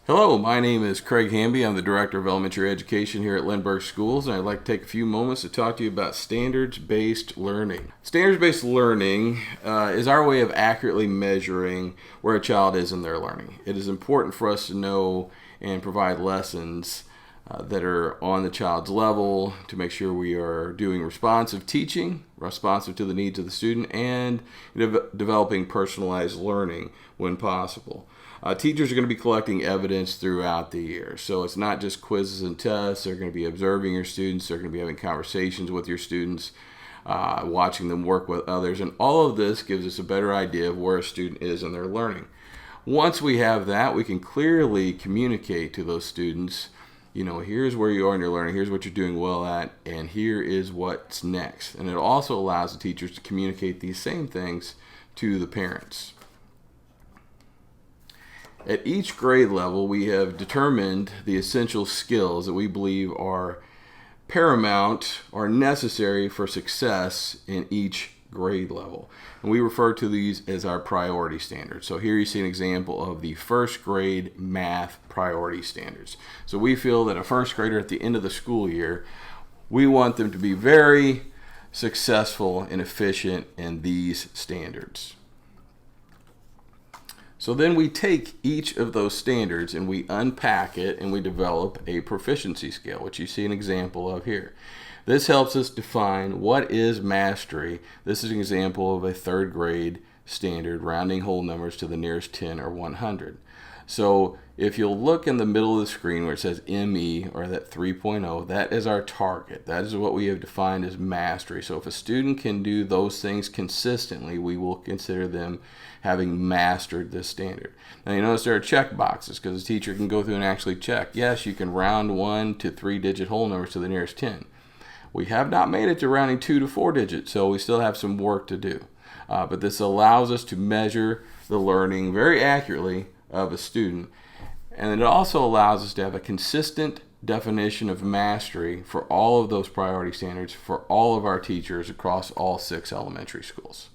Hello, my name is Craig Hamby. I'm the Director of Elementary Education here at Lindbergh Schools, and I'd like to take a few moments to talk to you about standards-based learning. Standards-based learning is our way of accurately measuring where a child is in their learning. It is important for us to know and provide lessons that are on the child's level to make sure we are doing responsive teaching, responsive to the needs of the student, and developing personalized learning when possible. Teachers are going to be collecting evidence throughout the year. So it's not just quizzes and tests. They're going to be observing your students. They're going to be having conversations with your students, watching them work with others. And all of this gives us a better idea of where a student is in their learning. Once we have that, we can clearly communicate to those students, here's where you are in your learning, here's what you're doing well at, and here is what's next. And it also allows the teachers to communicate these same things to the parents. At each grade level, we have determined the essential skills that we believe are paramount or necessary for success in each grade level. And we refer to these as our priority standards. So here you see an example of the first grade math priority standards. So we feel that a first grader at the end of the school year, we want them to be very successful and efficient in these standards. So then we take each of those standards and we unpack it and we develop a proficiency scale, which you see an example of here. This helps us define what is mastery. This is an example of a third grade standard, rounding whole numbers to the nearest 10 or 100. So if you'll look in the middle of the screen where it says ME or that 3.0, that is our target. That is what we have defined as mastery. So if a student can do those things consistently, we will consider them having mastered this standard. Now you notice there are check boxes because the teacher can go through and actually check. Yes, you can round 1 to 3-digit whole numbers to the nearest 10. We have not made it to rounding 2 to 4 digits, so we still have some work to do. But this allows us to measure the learning very accurately of a student. And it also allows us to have a consistent definition of mastery for all of those priority standards for all of our teachers across all 6 elementary schools.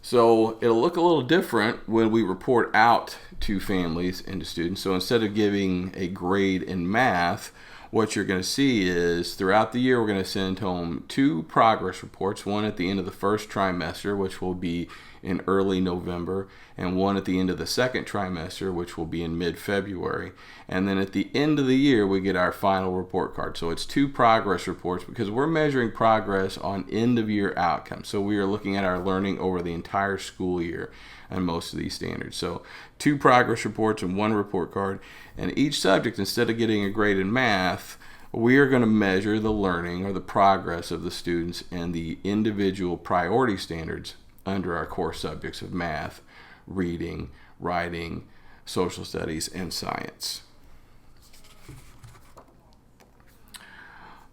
So it'll look a little different when we report out to families and to students. So instead of giving a grade in math, what you're going to see is throughout the year we're going to send home 2 progress reports, one at the end of the first trimester, which will be in early November, and one at the end of the second trimester, which will be in mid-February. And then at the end of the year we get our final report card. So it's 2 progress reports because we're measuring progress on end-of-year outcomes. So we are looking at our learning over the entire school year and most of these standards. So 2 progress reports and 1 report card. And each subject, instead of getting a grade in math, we are going to measure the learning or the progress of the students and the individual priority standards under our core subjects of math, reading, writing, social studies, and science.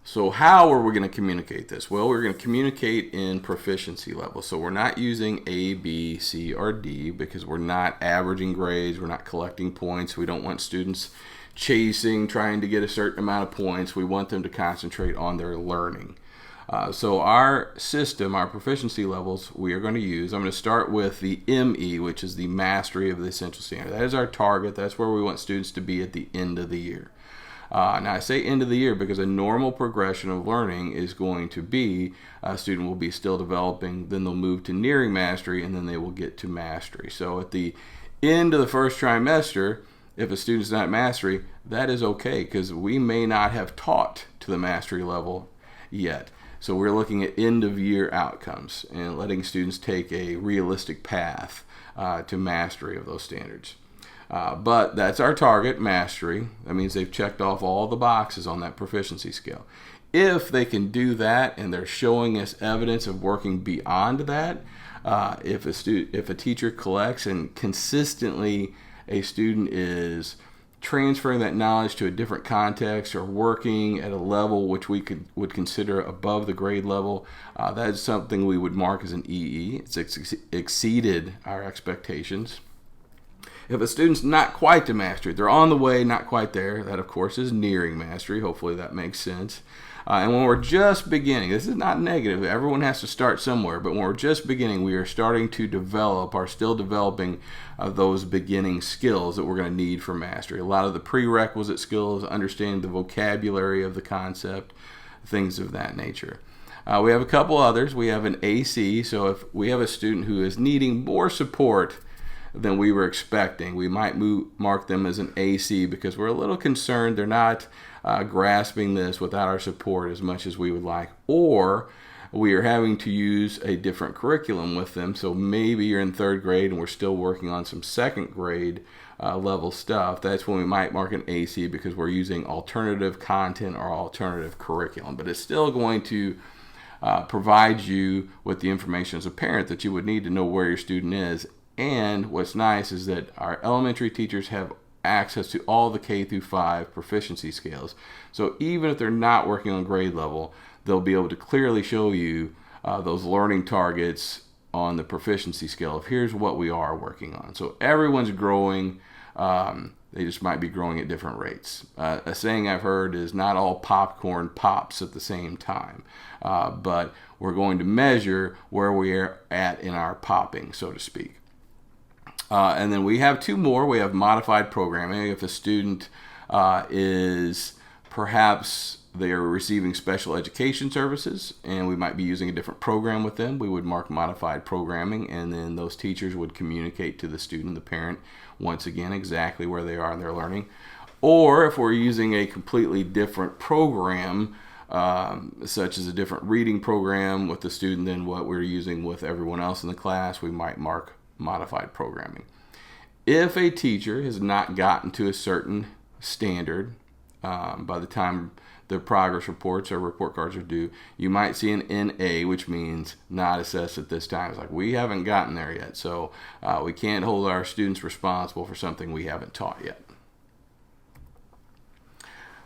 So how are we going to communicate this? Well, we're going to communicate in proficiency level. So we're not using A, B, C, or D because we're not averaging grades. We're not collecting points. We don't want students trying to get a certain amount of points. We want them to concentrate on their learning. So our system, our proficiency levels, we are going to use. I'm going to start with the ME, which is the mastery of the essential standard. That is our target. That's where we want students to be at the end of the year. Now I say end of the year because a normal progression of learning is going to be a student will be still developing, then they'll move to nearing mastery, and then they will get to mastery. So at the end of the first trimester, if a student's not at mastery, that is okay because we may not have taught to the mastery level yet. So we're looking at end of year outcomes and letting students take a realistic path to mastery of those standards. But that's our target, mastery. That means they've checked off all the boxes on that proficiency scale. If they can do that and they're showing us evidence of working beyond that, if a teacher collects and consistently a student is transferring that knowledge to a different context or working at a level which we would consider above the grade level, that is something we would mark as an EE. It's exceeded our expectations. If a student's not quite to mastery, they're on the way, not quite there, that of course is nearing mastery. Hopefully that makes sense. And when we're just beginning, this is not negative. Everyone has to start somewhere. But when we're just beginning, we are starting to develop, are still developing those beginning skills that we're going to need for mastery. A lot of the prerequisite skills, understanding the vocabulary of the concept, things of that nature. We have a couple others. We have an AC. So if we have a student who is needing more support than we were expecting, we might mark them as an AC because we're a little concerned they're not grasping this without our support as much as we would like, or we are having to use a different curriculum with them. So maybe you're in third grade and we're still working on some second grade level stuff. That's when we might mark an AC because we're using alternative content or alternative curriculum, but it's still going to provide you with the information as a parent that you would need to know where your student is. And what's nice is that our elementary teachers have access to all the K through 5 proficiency scales. So even if they're not working on grade level, they'll be able to clearly show you those learning targets on the proficiency scale of here's what we are working on. So everyone's growing. They just might be growing at different rates. A saying I've heard is not all popcorn pops at the same time, but we're going to measure where we are at in our popping, so to speak. And then we have two more. We have modified programming. If a student is perhaps they are receiving special education services and we might be using a different program with them, we would mark modified programming, and then those teachers would communicate to the student, the parent, once again, exactly where they are in their learning. Or if we're using a completely different program, such as a different reading program with the student than what we're using with everyone else in the class, we might mark modified programming. If a teacher has not gotten to a certain standard by the time the progress reports or report cards are due, you might see an NA, which means not assessed at this time. It's like we haven't gotten there yet, so we can't hold our students responsible for something we haven't taught yet.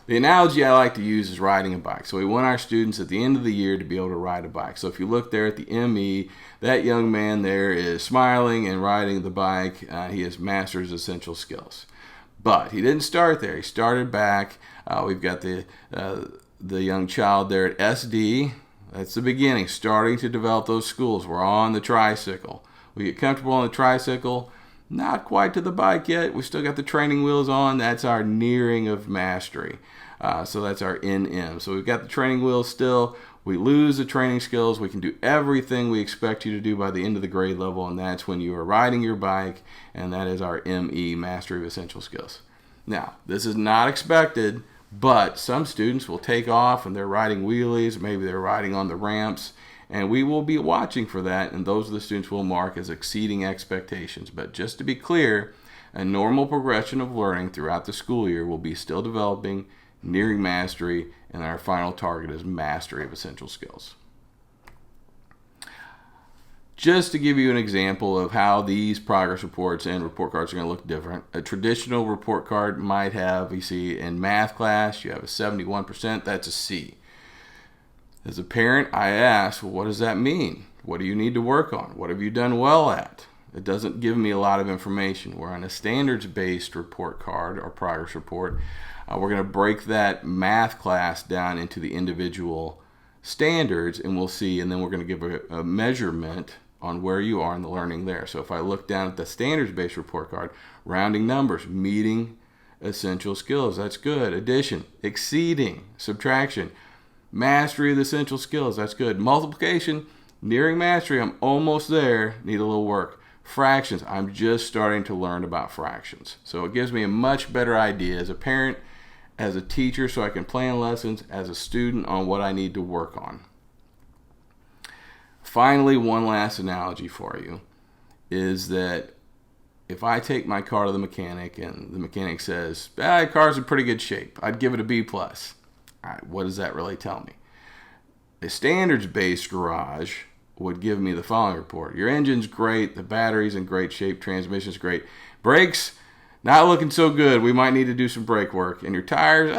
The analogy I like to use is riding a bike. So we want our students at the end of the year to be able to ride a bike. So if you look there at the ME, that young man there is smiling and riding the bike. He has mastered his essential skills. But he didn't start there. He started back. We've got the young child there at SD. That's the beginning, starting to develop those skills. We're on the tricycle. We get comfortable on the tricycle. Not quite to the bike yet. We still got the training wheels on. That's our nearing of mastery. So that's our NM. So we've got the training wheels still. We lose the training skills. We can do everything we expect you to do by the end of the grade level, and that's when you are riding your bike, and that is our ME, Mastery of Essential Skills. Now, this is not expected, but some students will take off and they're riding wheelies, maybe they're riding on the ramps, and we will be watching for that, and those are the students we'll mark as exceeding expectations. But just to be clear, a normal progression of learning throughout the school year will be still developing, nearing mastery, and our final target is mastery of essential skills. Just to give you an example of how these progress reports and report cards are going to look different, a traditional report card might have, you see, in math class, you have a 71%, that's a C. As a parent, I ask, well, what does that mean? What do you need to work on? What have you done well at? It doesn't give me a lot of information. We're on a standards-based report card or progress report. We're going to break that math class down into the individual standards, and we'll see, and then we're going to give a measurement on where you are in the learning there. So if I look down at the standards-based report card, rounding numbers, meeting essential skills, that's good. Addition, exceeding, subtraction, mastery of the essential skills, that's good. Multiplication, nearing mastery, I'm almost there, need a little work. Fractions, I'm just starting to learn about fractions. So it gives me a much better idea as a parent, as a teacher, so I can plan lessons, as a student on what I need to work on. Finally, one last analogy for you is that if I take my car to the mechanic and the mechanic says, your car's in pretty good shape, I'd give it a B+. All right, what does that really tell me? A standards-based garage would give me the following report. Your engine's great, the battery's in great shape, transmission's great. Brakes, not looking so good. We might need to do some brake work. And your tires,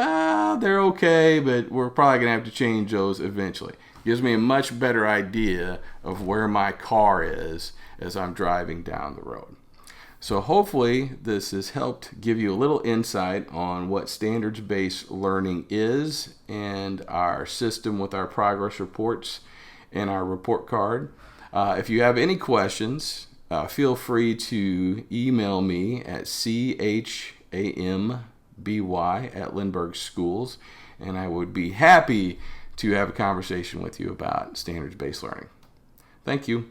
they're okay, but we're probably going to have to change those eventually. Gives me a much better idea of where my car is as I'm driving down the road. So hopefully this has helped give you a little insight on what standards-based learning is and our system with our progress reports and our report card. If you have any questions, feel free to email me at chamby@Lindbergh Schools, and I would be happy to have a conversation with you about standards-based learning. Thank you.